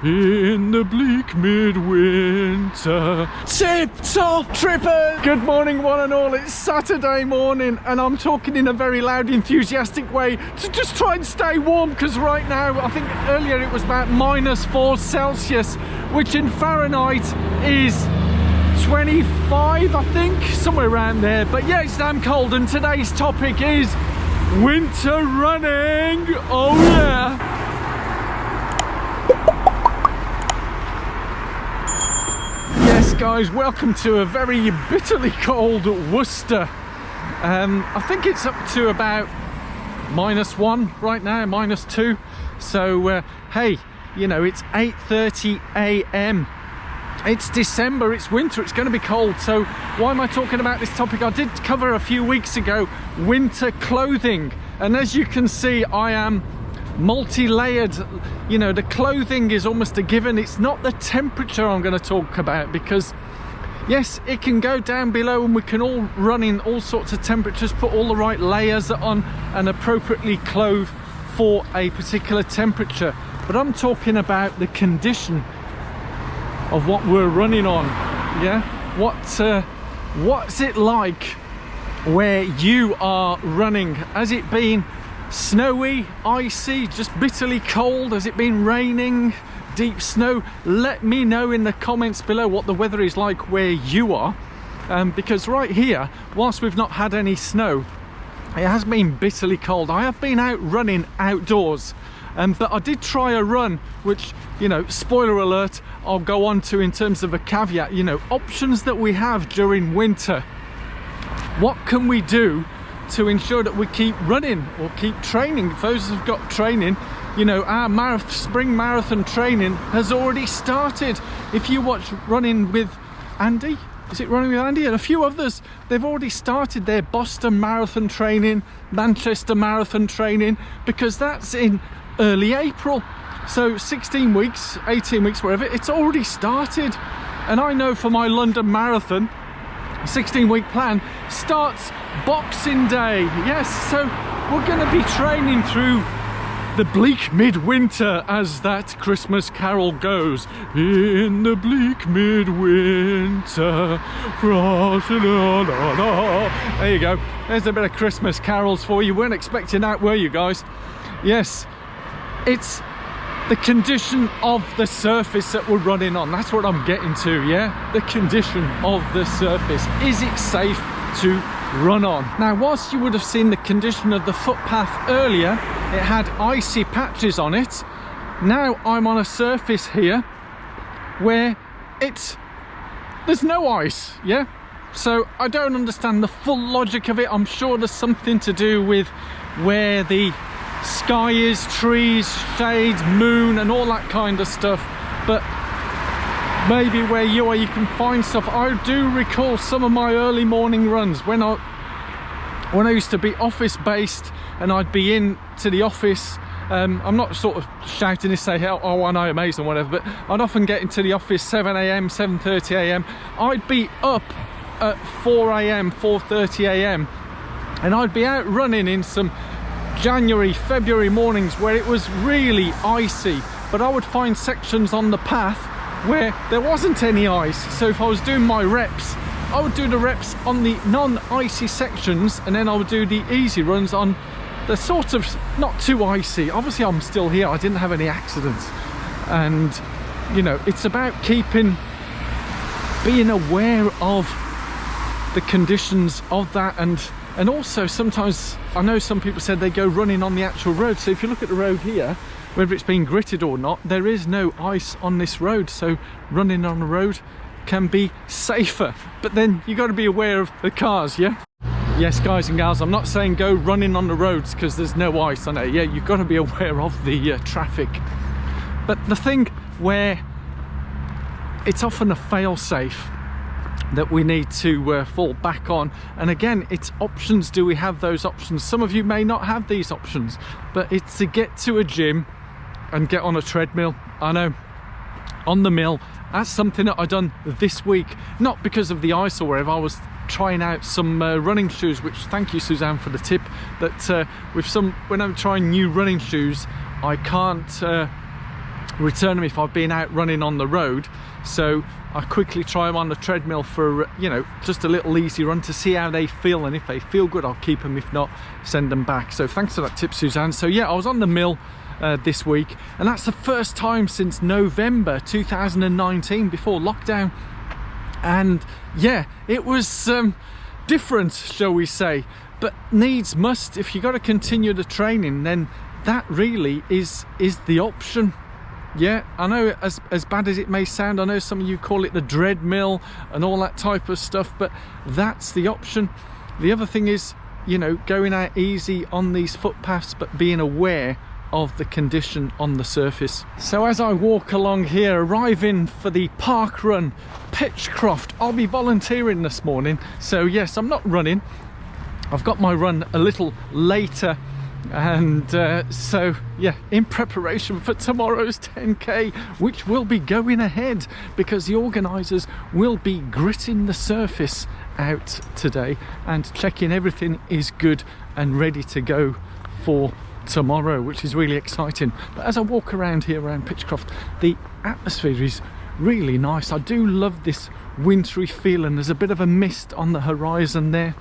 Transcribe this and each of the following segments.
In the bleak midwinter. Tip-top trippers! Good morning one and all, it's Saturday morning and I'm talking in a very loud, enthusiastic way to just try and stay warm, because right now, I think earlier it was about -4 Celsius, which in Fahrenheit is 25, I think, somewhere around there. But yeah, it's damn cold, and today's topic is winter running. Oh yeah! Yes guys, welcome to a very bitterly cold Worcester. I think it's up to about -1 right now, -2. So hey, you know, it's 8:30 a.m. It's December, it's winter, it's going to be cold. So why am I talking about this topic? I did cover a few weeks ago winter clothing, and as you can see, I am multi-layered. You know, the clothing is almost a given. It's not the temperature I'm going to talk about, because yes, it can go down below and we can all run in all sorts of temperatures, put all the right layers on and appropriately clothe for a particular temperature. But I'm talking about the condition of what we're running on. Yeah, what's it like where you are running? Has it been snowy, icy, just bitterly cold? Has it been raining, deep snow? Let me know in the comments below what the weather is like where you are, because right here, whilst we've not had any snow, it has been bitterly cold. I have been out running outdoors, but I did try a run, which, you know, spoiler alert, I'll go on to in terms of a caveat. You know, options that we have during winter. What can we do to ensure that we keep running or keep training? For those who've got training, you know, our spring marathon training has already started. If you watch Running with Andy, is it Running with Andy and a few others, they've already started their Boston Marathon training, Manchester Marathon training, because that's in early April. So 16 weeks, 18 weeks, wherever, it's already started. And I know for my London Marathon, 16-week plan starts Boxing Day. Yes, so we're going to be training through the bleak midwinter, as that Christmas carol goes. In the bleak midwinter. There you go. There's a bit of Christmas carols for you. Weren't expecting that, were you guys? Yes, it's the condition of the surface that we're running on. That's what I'm getting to, yeah? The condition of the surface. Is it safe to run on? Now, whilst you would have seen the condition of the footpath earlier, it had icy patches on it. Now I'm on a surface here where there's no ice, yeah? So I don't understand the full logic of it. I'm sure there's something to do with where the sky is, trees, shades, moon and all that kind of stuff. But maybe where you are, you can find stuff. I do recall some of my early morning runs when I used to be office based and I'd be in to the office. I'm not sort of shouting to say, oh, I know, amazing, whatever, but I'd often get into the office 7 a.m, 7:30 a.m. I'd be up at 4 a.m, 4:30 a.m, and I'd be out running in some January, February mornings where it was really icy, but I would find sections on the path where there wasn't any ice. So if I was doing my reps, I would do the reps on the non-icy sections, and then I would do the easy runs on the sort of not too icy. Obviously I'm still here, I didn't have any accidents, and you know, it's about being aware of the conditions of that. And also sometimes, I know some people said they go running on the actual road. So if you look at the road here, whether it's been gritted or not, there is no ice on this road. So running on the road can be safer. But then you got to be aware of the cars, yeah? Yes, guys and gals, I'm not saying go running on the roads because there's no ice on it. Yeah, you've got to be aware of the traffic. But the thing where it's often a fail-safe that we need to fall back on, and again, it's options. Do we have those options? Some of you may not have these options, but it's to get to a gym and get on a treadmill. I know, on the mill. That's something that I done this week, not because of the ice or wherever. I was trying out some running shoes, which, thank you Suzanne for the tip, that when I'm trying new running shoes, I can't return them if I've been out running on the road. So I quickly try them on the treadmill for, you know, just a little easy run to see how they feel, and if they feel good, I'll keep them. If not, send them back. So thanks for that tip, Suzanne. So yeah, I was on the mill this week, and that's the first time since November 2019, before lockdown. And yeah, it was different, shall we say, but needs must. If you got to continue the training, then that really is the option. Yeah, I know, as bad as it may sound, I know some of you call it the treadmill and all that type of stuff, but that's the option. The other thing is, you know, going out easy on these footpaths, but being aware of the condition on the surface. So as I walk along here, arriving for the parkrun Pitchcroft, I'll be volunteering this morning. So yes, I'm not running. I've got my run a little later, and so yeah, in preparation for tomorrow's 10k, which will be going ahead because the organisers will be gritting the surface out today and checking everything is good and ready to go for tomorrow, which is really exciting. But as I walk around here around Pitchcroft, the atmosphere is really nice. I do love this wintry feel, and there's a bit of a mist on the horizon there,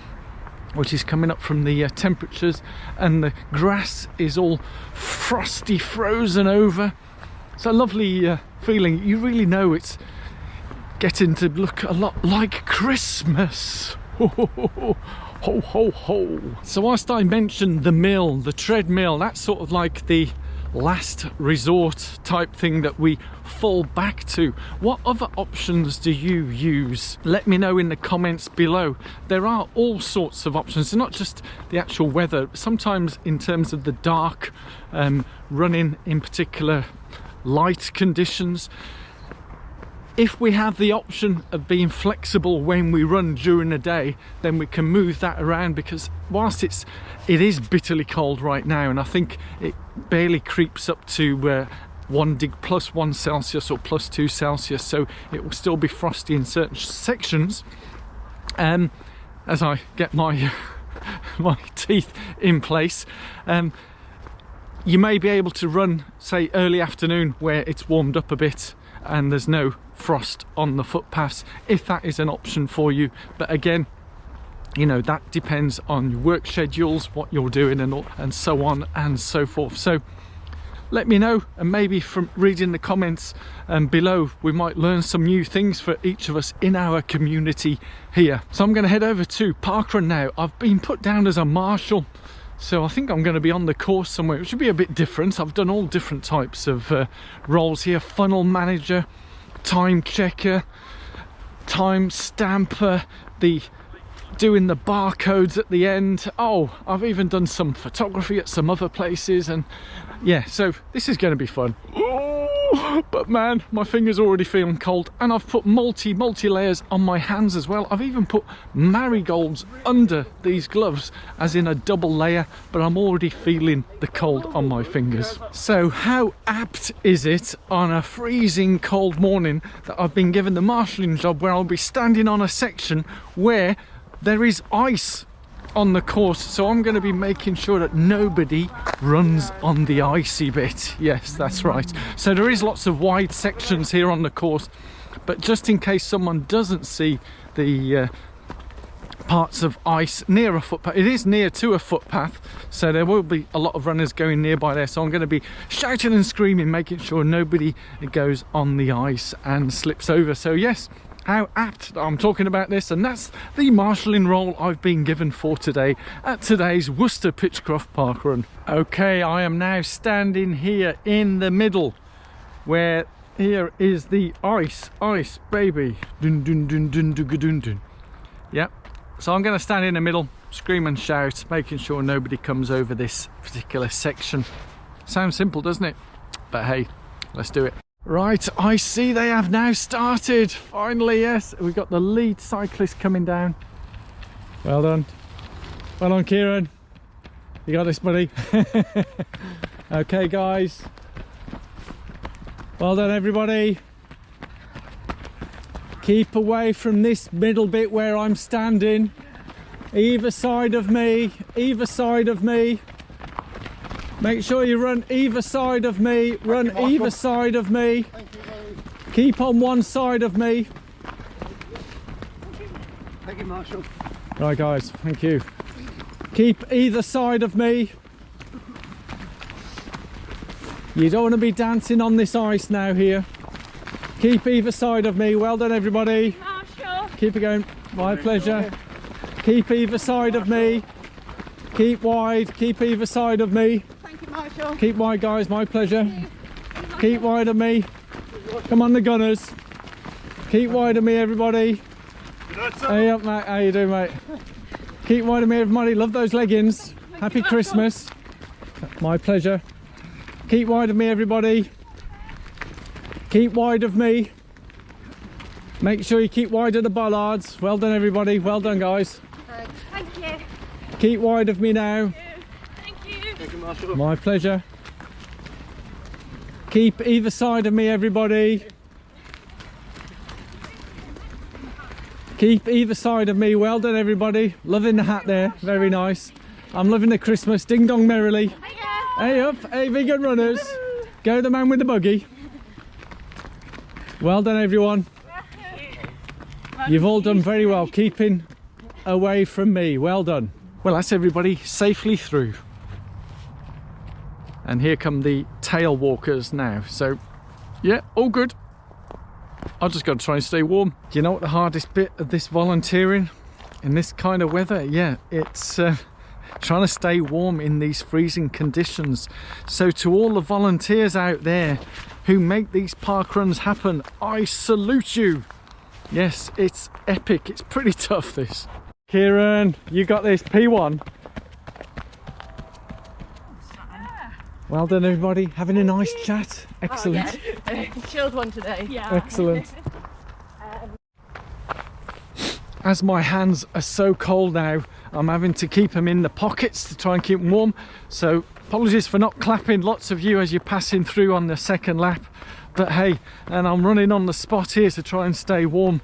which is coming up from the temperatures, and the grass is all frosty, frozen over. It's a lovely feeling. You really know it's getting to look a lot like Christmas. Ho ho ho. So whilst I mentioned the mill, the treadmill, that's sort of like the last resort type thing that we fall back to. What other options do you use? Let me know in the comments below. There are all sorts of options. It's not just the actual weather. Sometimes in terms of the dark, running in particular light conditions, if we have the option of being flexible when we run during the day, then we can move that around, because whilst it is bitterly cold right now, and I think it barely creeps up to plus 1 Celsius or plus 2 Celsius, so it will still be frosty in certain sections. As I get my my teeth in place, you may be able to run, say, early afternoon where it's warmed up a bit and there's no frost on the footpaths, if that is an option for you. But again, you know, that depends on your work schedules, what you're doing, and so on and so forth. So let me know, and maybe from reading the comments below, we might learn some new things for each of us in our community here. So I'm going to head over to parkrun now. I've been put down as a marshal, so I think I'm going to be on the course somewhere, which should be a bit different. I've done all different types of roles here: funnel manager, time checker, time stamper, doing the barcodes at the end. Oh, I've even done some photography at some other places, and yeah, so this is going to be fun. Oh, but man, my finger's already feeling cold, and I've put multi layers on my hands as well. I've even put marigolds under these gloves, as in a double layer, but I'm already feeling the cold on my fingers. So how apt is it on a freezing cold morning that I've been given the marshalling job, where I'll be standing on a section where there is ice on the course. So I'm going to be making sure that nobody runs on the icy bit. Yes, that's right. So there is lots of wide sections here on the course, but just in case someone doesn't see the parts of ice near a footpath, it is near to a footpath, so there will be a lot of runners going nearby there. So I'm going to be shouting and screaming, making sure nobody goes on the ice and slips over. So yes, how apt that I'm talking about this, and that's the marshalling role I've been given for today at today's Worcester Pitchcroft parkrun. Okay, I am now standing here in the middle, where here is the ice baby. Dun dun dun dun dun dun dun. Yep. So I'm going to stand in the middle, scream and shout, making sure nobody comes over this particular section. Sounds simple, doesn't it? But hey, let's do it. Right, I see they have now started. Finally, yes. We've got the lead cyclist coming down. Well done. Well done, Kieran. You got this, buddy. Okay, guys. Well done, everybody. Keep away from this middle bit where I'm standing. Either side of me, either side of me. Make sure you run either side of me. Run either side of me. Keep on one side of me. Thank you, Marshall. Right, guys, thank you. Keep either side of me. You don't want to be dancing on this ice now here. Keep either side of me. Well done, everybody. Marshall. Keep it going. My pleasure. Keep either side of me. Keep wide. Keep either side of me. Thank you, Marshall. Keep wide, guys. My pleasure. Keep wide of me. Come on, the gunners. Keep wide of me, everybody. Hey up, mate. How you doing, mate? Keep wide of me, everybody. Love those leggings. Happy Christmas. My pleasure. Keep wide of me, everybody. Keep wide of me. Make sure you keep wide of the bollards. Well done, everybody. Well done, guys. Thank you. Keep wide of me now. Thank you. Thank you, Marshall. My pleasure. Keep either side of me, everybody. Keep either side of me. Well done, everybody. Loving the hat there. Very nice. I'm loving the Christmas. Ding dong merrily. Hey up. Hey, vegan runners. Go the man with the buggy. Well done, everyone. You've all done very well, keeping away from me. Well done. Well, that's everybody safely through. And here come the tail walkers now. So, yeah, all good. I've just got to try and stay warm. Do you know what the hardest bit of this volunteering in this kind of weather? Yeah, it's trying to stay warm in these freezing conditions. So to all the volunteers out there who make these park runs happen, I salute you. Yes, it's epic. It's pretty tough, this. Kieran, you got this. P1. Well done, everybody. Having a nice chat. Excellent. Oh, yeah. Chilled one today. Yeah. Excellent. As my hands are so cold now, I'm having to keep them in the pockets to try and keep them warm. So apologies for not clapping lots of you as you're passing through on the second lap. But hey, and I'm running on the spot here to try and stay warm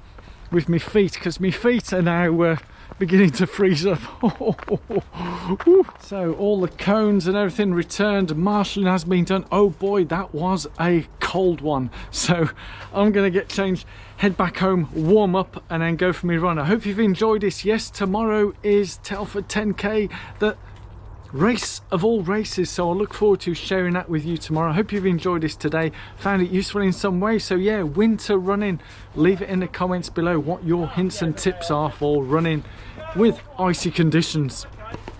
with my feet, because my feet are now beginning to freeze up. So all the cones and everything returned, marshalling has been done. Oh boy, that was a cold one. So I'm gonna get changed, head back home, warm up, and then go for my run. I hope you've enjoyed this. Yes, tomorrow is Telford 10k, the race of all races, so I look forward to sharing that with you tomorrow. I hope you've enjoyed this today, found it useful in some way. So yeah, winter running, leave it in the comments below what your hints and tips are for running with icy conditions.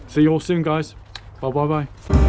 See you all soon, guys. Bye bye bye.